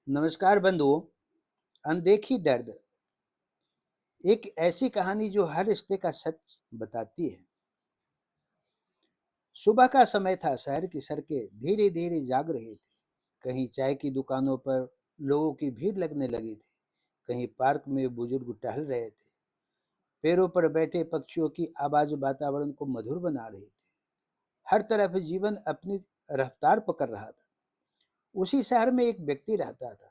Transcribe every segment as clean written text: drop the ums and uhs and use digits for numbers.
नमस्कार बंधुओं। अनदेखी दर्द एक ऐसी कहानी जो हर रिश्ते का सच बताती है। सुबह का समय था। शहर की सड़कें धीरे धीरे जाग रही थी। कहीं चाय की दुकानों पर लोगों की भीड़ लगने लगी थी। कहीं पार्क में बुजुर्ग टहल रहे थे। पेड़ों पर बैठे पक्षियों की आवाज वातावरण को मधुर बना रही थी। हर तरफ जीवन अपनी रफ्तार पकड़ रहा था। उसी शहर में एक व्यक्ति रहता था।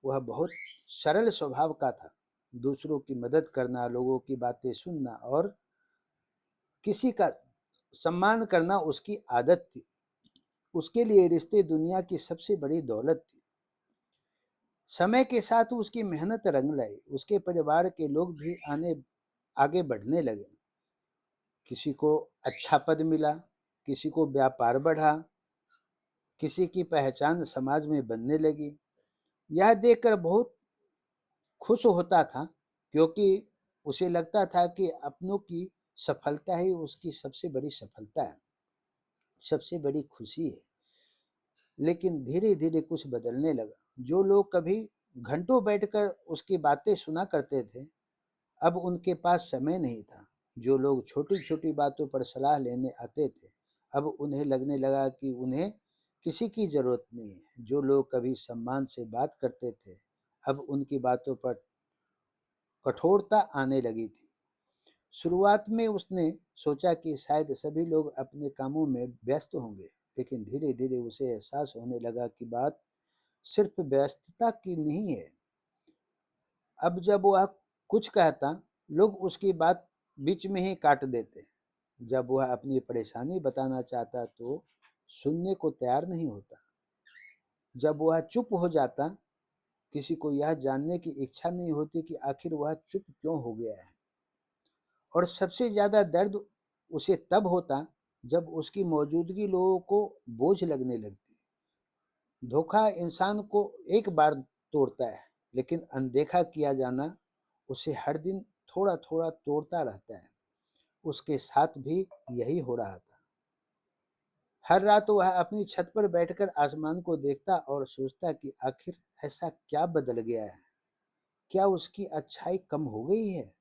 वह बहुत सरल स्वभाव का था। दूसरों की मदद करना, लोगों की बातें सुनना और किसी का सम्मान करना उसकी आदत थी। उसके लिए रिश्ते दुनिया की सबसे बड़ी दौलत थी। समय के साथ उसकी मेहनत रंग लाई। उसके परिवार के लोग भी आगे बढ़ने लगे। किसी को अच्छा पद मिला, किसी को व्यापार बढ़ा, किसी की पहचान समाज में बनने लगी। यह देखकर बहुत खुश होता था, क्योंकि उसे लगता था कि अपनों की सफलता ही उसकी सबसे बड़ी सफलता है, सबसे बड़ी खुशी है। लेकिन धीरे धीरे कुछ बदलने लगा। जो लोग कभी घंटों बैठकर उसकी बातें सुना करते थे, अब उनके पास समय नहीं था। जो लोग छोटी छोटी बातों पर सलाह लेने आते थे, अब उन्हें लगने लगा कि उन्हें किसी की जरूरत नहीं है। जो लोग कभी सम्मान से बात करते थे, अब उनकी बातों पर कठोरता आने लगी थी। शुरुआत में उसने सोचा कि शायद सभी लोग अपने कामों में व्यस्त होंगे, लेकिन धीरे धीरे उसे एहसास होने लगा कि बात सिर्फ व्यस्तता की नहीं है। अब जब वह कुछ कहता, लोग उसकी बात बीच में ही काट देते। जब वह अपनी परेशानी बताना चाहता तो सुनने को तैयार नहीं होता। जब वह चुप हो जाता, किसी को यह जानने की इच्छा नहीं होती कि आखिर वह चुप क्यों हो गया है। और सबसे ज्यादा दर्द उसे तब होता जब उसकी मौजूदगी लोगों को बोझ लगने लगती। धोखा इंसान को एक बार तोड़ता है, लेकिन अनदेखा किया जाना उसे हर दिन थोड़ा थोड़ा तोड़ता रहता है। उसके साथ भी यही हो रहा था। हर रात वह अपनी छत पर बैठकर आसमान को देखता और सोचता कि आखिर ऐसा क्या बदल गया है। क्या उसकी अच्छाई कम हो गई है?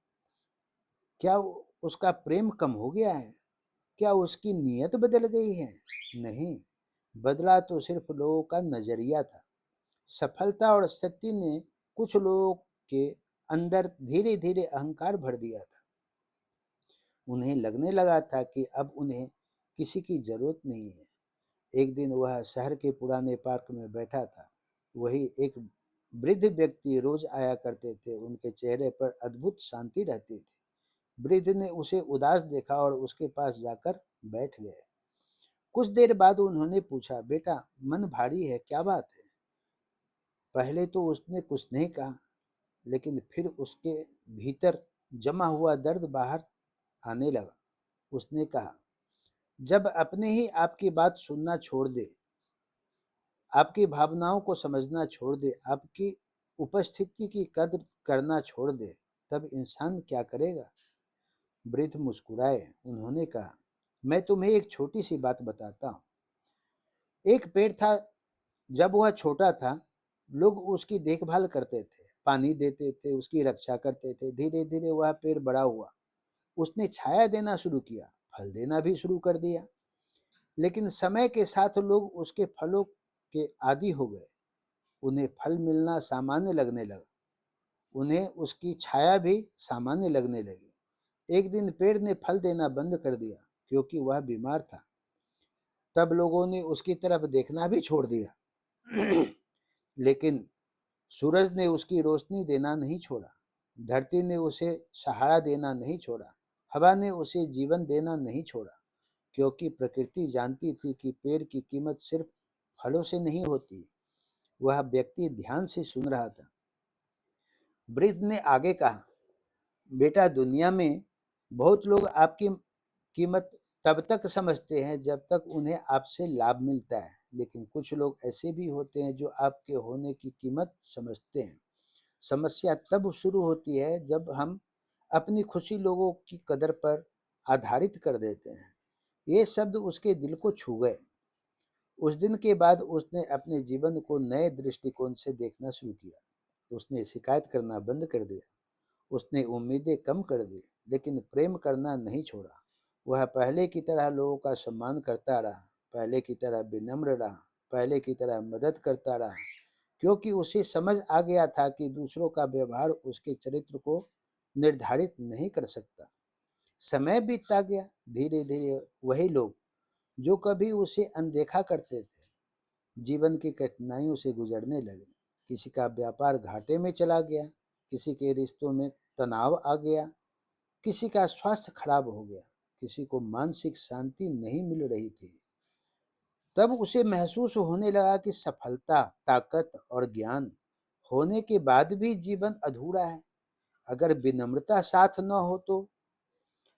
क्या उसका प्रेम कम हो गया है? क्या उसकी नीयत बदल गई है? नहीं, बदला तो सिर्फ लोगों का नजरिया था। सफलता और शक्ति ने कुछ लोगों के अंदर धीरे धीरे अहंकार भर दिया था। उन्हें लगने लगा था कि अब उन्हें किसी की जरूरत नहीं है। एक दिन वह शहर के पुराने पार्क में बैठा था। वही एक वृद्ध व्यक्ति रोज आया करते थे। उनके चेहरे पर अद्भुत शांति रहती थी। वृद्ध ने उसे उदास देखा और उसके पास जाकर बैठ गए। कुछ देर बाद उन्होंने पूछा, बेटा, मन भारी है, क्या बात है? पहले तो उसने कुछ नहीं कहा, लेकिन फिर उसके भीतर जमा हुआ दर्द बाहर आने लगा। उसने कहा, जब अपने ही आपकी बात सुनना छोड़ दे, आपकी भावनाओं को समझना छोड़ दे, आपकी उपस्थिति की कद्र करना छोड़ दे, तब इंसान क्या करेगा? वृद्ध मुस्कुराए। उन्होंने कहा, मैं तुम्हें एक छोटी सी बात बताता हूँ। एक पेड़ था। जब वह छोटा था, लोग उसकी देखभाल करते थे, पानी देते थे, उसकी रक्षा करते थे। धीरे धीरे वह पेड़ बड़ा हुआ। उसने छाया देना शुरू किया, फल देना भी शुरू कर दिया। लेकिन समय के साथ लोग उसके फलों के आदी हो गए। उन्हें फल मिलना सामान्य लगने लगा। उन्हें उसकी छाया भी सामान्य लगने लगी। एक दिन पेड़ ने फल देना बंद कर दिया, क्योंकि वह बीमार था। तब लोगों ने उसकी तरफ देखना भी छोड़ दिया। लेकिन सूरज ने उसकी रोशनी देना नहीं छोड़ा। धरती ने उसे सहारा देना नहीं छोड़ा। हवा ने उसे जीवन देना नहीं छोड़ा, क्योंकि प्रकृति जानती थी कि पेड़ की कीमत सिर्फ फलों से नहीं होती। वह व्यक्ति ध्यान से सुन रहा था। वृद्ध ने आगे कहा, बेटा, दुनिया में बहुत लोग आपकी कीमत तब तक समझते हैं जब तक उन्हें आपसे लाभ मिलता है, लेकिन कुछ लोग ऐसे भी होते हैं जो आपके होने की कीमत समझते हैं। समस्या तब शुरू होती है जब हम अपनी खुशी लोगों की कदर पर आधारित कर देते हैं। ये शब्द उसके दिल को छू गए। उस दिन के बाद उसने अपने जीवन को नए दृष्टिकोण से देखना शुरू किया। उसने शिकायत करना बंद कर दिया, उसने उम्मीदें कम कर दी, लेकिन प्रेम करना नहीं छोड़ा। वह पहले की तरह लोगों का सम्मान करता रहा, पहले की तरह विनम्र रहा, पहले की तरह मदद करता रहा, क्योंकि उसे समझ आ गया था कि दूसरों का व्यवहार उसके चरित्र को निर्धारित नहीं कर सकता। समय बीतता गया, धीरे धीरे वही लोग जो कभी उसे अनदेखा करते थे, जीवन की कठिनाइयों से गुजरने लगे। किसी का व्यापार घाटे में चला गया, किसी के रिश्तों में तनाव आ गया, किसी का स्वास्थ्य खराब हो गया, किसी को मानसिक शांति नहीं मिल रही थी। तब उसे महसूस होने लगा कि सफलता, ताकत और ज्ञान होने के बाद भी जीवन अधूरा है अगर विनम्रता साथ न हो तो।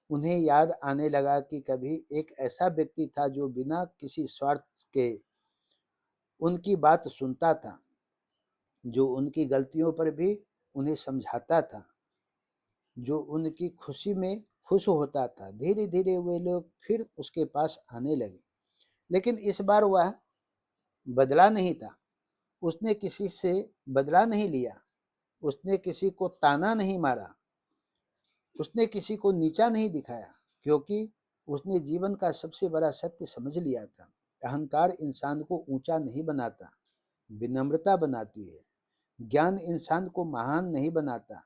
उन्हें याद आने लगा कि कभी एक ऐसा व्यक्ति था जो बिना किसी स्वार्थ के उनकी बात सुनता था, जो उनकी गलतियों पर भी उन्हें समझाता था, जो उनकी खुशी में खुश होता था। धीरे धीरे वे लोग फिर उसके पास आने लगे, लेकिन इस बार वह बदला नहीं था। उसने किसी से बदला नहीं लिया, उसने किसी को ताना नहीं मारा, उसने किसी को नीचा नहीं दिखाया, क्योंकि उसने जीवन का सबसे बड़ा सत्य समझ लिया था। अहंकार इंसान को ऊंचा नहीं बनाता, विनम्रता बनाती है। ज्ञान इंसान को महान नहीं बनाता,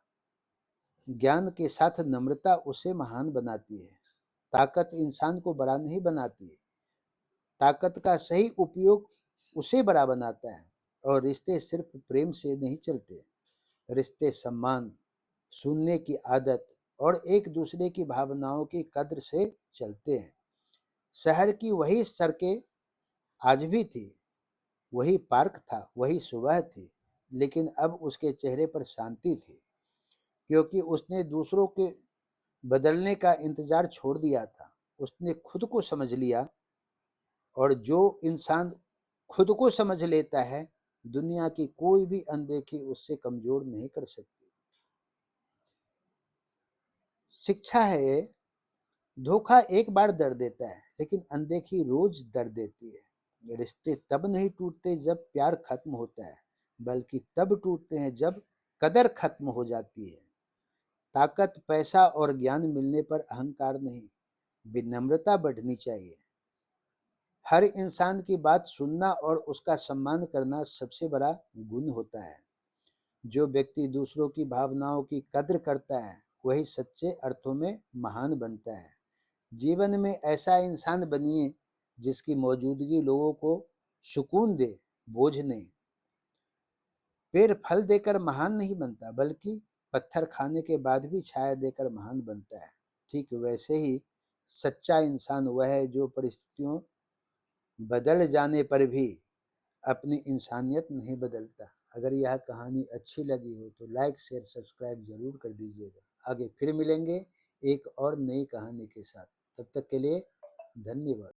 ज्ञान के साथ नम्रता उसे महान बनाती है। ताकत इंसान को बड़ा नहीं बनाती है, ताकत का सही उपयोग उसे बड़ा बनाता है। और रिश्ते सिर्फ प्रेम से नहीं चलते, रिश्ते सम्मान, सुनने की आदत और एक दूसरे की भावनाओं की कद्र से चलते हैं। शहर की वही सड़कें आज भी थी, वही पार्क था, वही सुबह थी, लेकिन अब उसके चेहरे पर शांति थी, क्योंकि उसने दूसरों के बदलने का इंतजार छोड़ दिया था। उसने खुद को समझ लिया, और जो इंसान खुद को समझ लेता है, दुनिया की कोई भी अनदेखी उससे कमजोर नहीं कर सकती। शिक्षा है ये, धोखा एक बार दर्द देता है, लेकिन अनदेखी रोज दर्द देती है। रिश्ते तब नहीं टूटते जब प्यार खत्म होता है, बल्कि तब टूटते हैं जब कदर खत्म हो जाती है। ताकत, पैसा और ज्ञान मिलने पर अहंकार नहीं, विनम्रता बढ़नी चाहिए। हर इंसान की बात सुनना और उसका सम्मान करना सबसे बड़ा गुण होता है। जो व्यक्ति दूसरों की भावनाओं की कद्र करता है, वही सच्चे अर्थों में महान बनता है। जीवन में ऐसा इंसान बनिए जिसकी मौजूदगी लोगों को सुकून दे, बोझ नहीं। पेड़ फल देकर महान नहीं बनता, बल्कि पत्थर खाने के बाद भी छाया देकर महान बनता है। ठीक वैसे ही सच्चा इंसान वह है जो परिस्थितियों बदल जाने पर भी अपनी इंसानियत नहीं बदलता। अगर यह कहानी अच्छी लगी हो तो लाइक, शेयर, सब्सक्राइब जरूर कर दीजिएगा। आगे फिर मिलेंगे एक और नई कहानी के साथ। तब तक के लिए धन्यवाद।